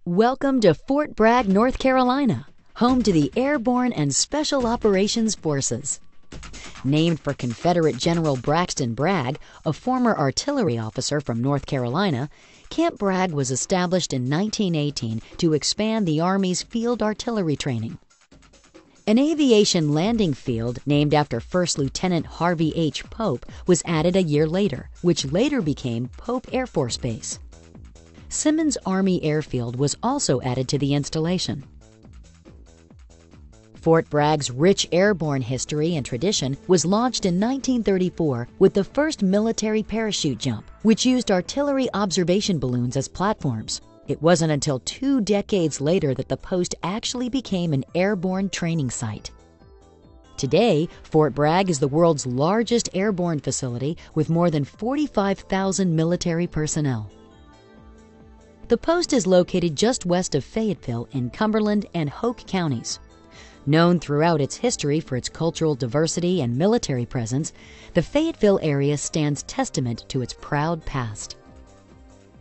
Welcome to Fort Bragg, North Carolina, home to the Airborne and Special Operations Forces. Named for Confederate General Braxton Bragg, a former artillery officer from North Carolina, Camp Bragg was established in 1918 to expand the Army's field artillery training. An aviation landing field named after First Lieutenant Harvey H. Pope was added a year later, which later became Pope Air Force Base. Simmons Army Airfield was also added to the installation. Fort Bragg's rich airborne history and tradition was launched in 1934 with the first military parachute jump, which used artillery observation balloons as platforms. It wasn't until 2 decades later that the post actually became an airborne training site. Today, Fort Bragg is the world's largest airborne facility with more than 45,000 military personnel. The post is located just west of Fayetteville in Cumberland and Hoke counties. Known throughout its history for its cultural diversity and military presence, the Fayetteville area stands testament to its proud past.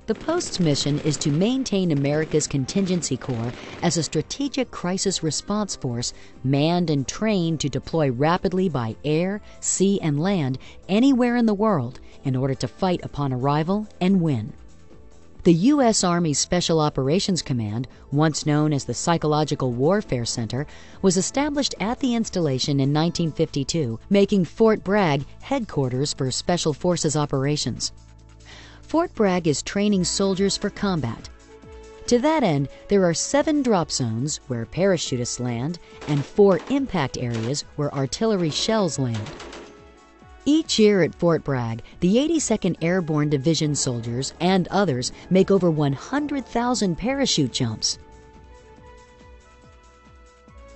The post's mission is to maintain America's Contingency Corps as a strategic crisis response force manned and trained to deploy rapidly by air, sea, and land anywhere in the world in order to fight upon arrival and win. The U.S. Army Special Operations Command, once known as the Psychological Warfare Center, was established at the installation in 1952, making Fort Bragg headquarters for Special Forces operations. Fort Bragg is training soldiers for combat. To that end, there are 7 drop zones where parachutists land and 4 impact areas where artillery shells land. Each year at Fort Bragg, the 82nd Airborne Division soldiers and others make over 100,000 parachute jumps.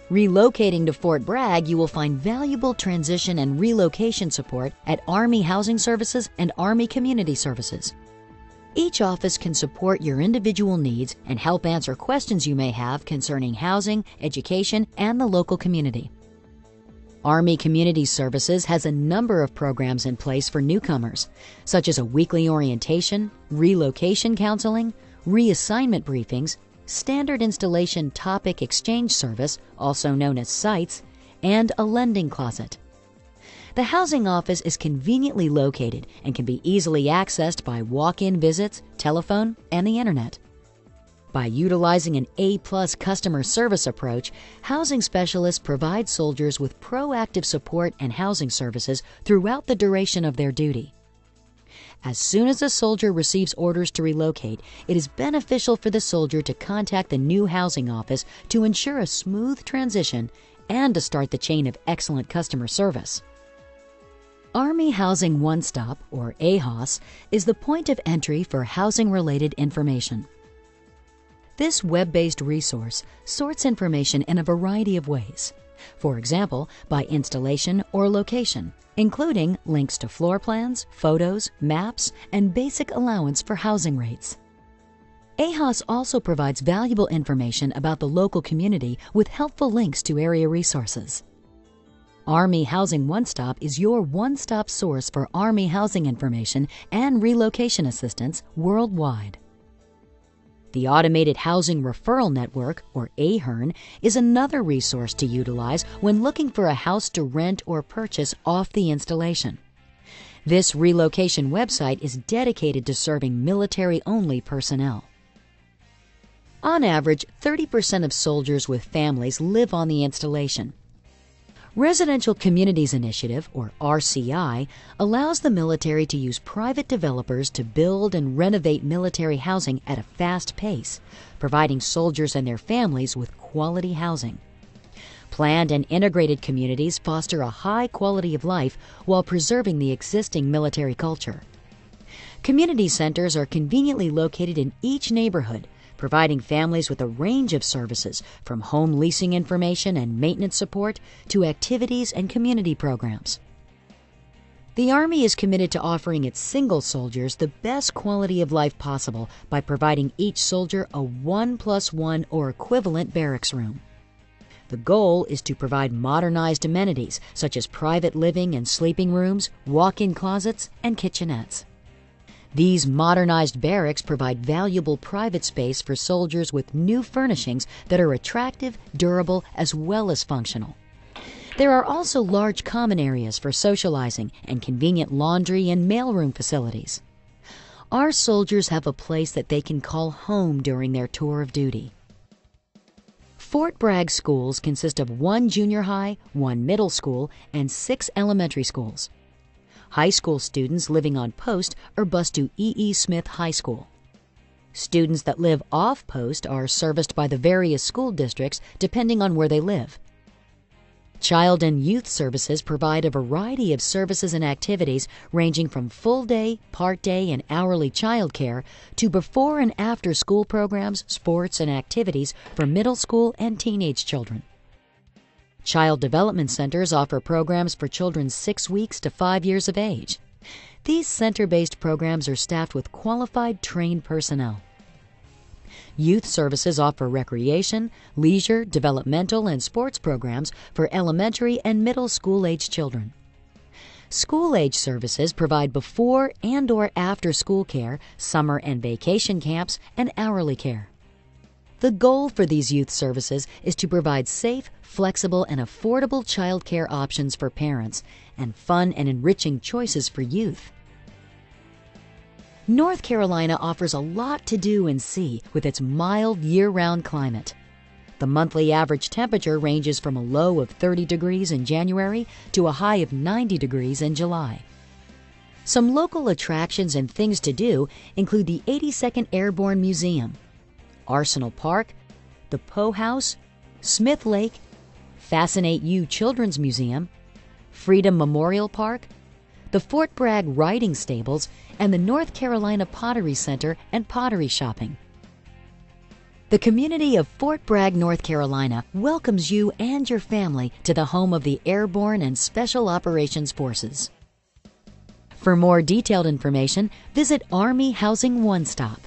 Relocating to Fort Bragg, you will find valuable transition and relocation support at Army Housing Services and Army Community Services. Each office can support your individual needs and help answer questions you may have concerning housing, education, and the local community. Army Community Services has a number of programs in place for newcomers, such as a weekly orientation, relocation counseling, reassignment briefings, standard installation topic exchange service, also known as SITES, and a lending closet. The housing office is conveniently located and can be easily accessed by walk-in visits, telephone, and the internet. By utilizing an A-plus customer service approach, housing specialists provide soldiers with proactive support and housing services throughout the duration of their duty. As soon as a soldier receives orders to relocate, it is beneficial for the soldier to contact the new housing office to ensure a smooth transition and to start the chain of excellent customer service. Army Housing One Stop, or AHOS, is the point of entry for housing-related information. This web-based resource sorts information in a variety of ways. For example, by installation or location, including links to floor plans, photos, maps, and basic allowance for housing rates. AHOS also provides valuable information about the local community with helpful links to area resources. Army Housing One Stop is your one-stop source for Army housing information and relocation assistance worldwide. The Automated Housing Referral Network, or AHERN, is another resource to utilize when looking for a house to rent or purchase off the installation. This relocation website is dedicated to serving military-only personnel. On average, 30% of soldiers with families live on the installation. Residential Communities Initiative, or RCI, allows the military to use private developers to build and renovate military housing at a fast pace, providing soldiers and their families with quality housing. Planned and integrated communities foster a high quality of life while preserving the existing military culture. Community centers are conveniently located in each neighborhood, providing families with a range of services from home leasing information and maintenance support to activities and community programs. The Army is committed to offering its single soldiers the best quality of life possible by providing each soldier a 1+1 or equivalent barracks room. The goal is to provide modernized amenities such as private living and sleeping rooms, walk-in closets, and kitchenettes. These modernized barracks provide valuable private space for soldiers with new furnishings that are attractive, durable, as well as functional. There are also large common areas for socializing and convenient laundry and mailroom facilities. Our soldiers have a place that they can call home during their tour of duty. Fort Bragg schools consist of 1 junior high, 1 middle school, and 6 elementary schools. High school students living on post are bused to E. Smith High School. Students that live off post are serviced by the various school districts depending on where they live. Child and Youth Services provide a variety of services and activities ranging from full-day, part-day, and hourly child care to before and after school programs, sports, and activities for middle school and teenage children. Child Development Centers offer programs for children 6 weeks to 5 years of age. These center-based programs are staffed with qualified, trained personnel. Youth Services offer recreation, leisure, developmental, and sports programs for elementary and middle school-age children. School-age services provide before and/or after-school care, summer and vacation camps, and hourly care. The goal for these youth services is to provide safe, flexible, and affordable child care options for parents and fun and enriching choices for youth. North Carolina offers a lot to do and see with its mild year-round climate. The monthly average temperature ranges from a low of 30 degrees in January to a high of 90 degrees in July. Some local attractions and things to do include the 82nd Airborne Museum, Arsenal Park, the Poe House, Smith Lake, Fascinate You Children's Museum, Freedom Memorial Park, the Fort Bragg Riding Stables, and the North Carolina Pottery Center and pottery shopping. The community of Fort Bragg, North Carolina welcomes you and your family to the home of the Airborne and Special Operations Forces. For more detailed information, visit Army Housing One Stop.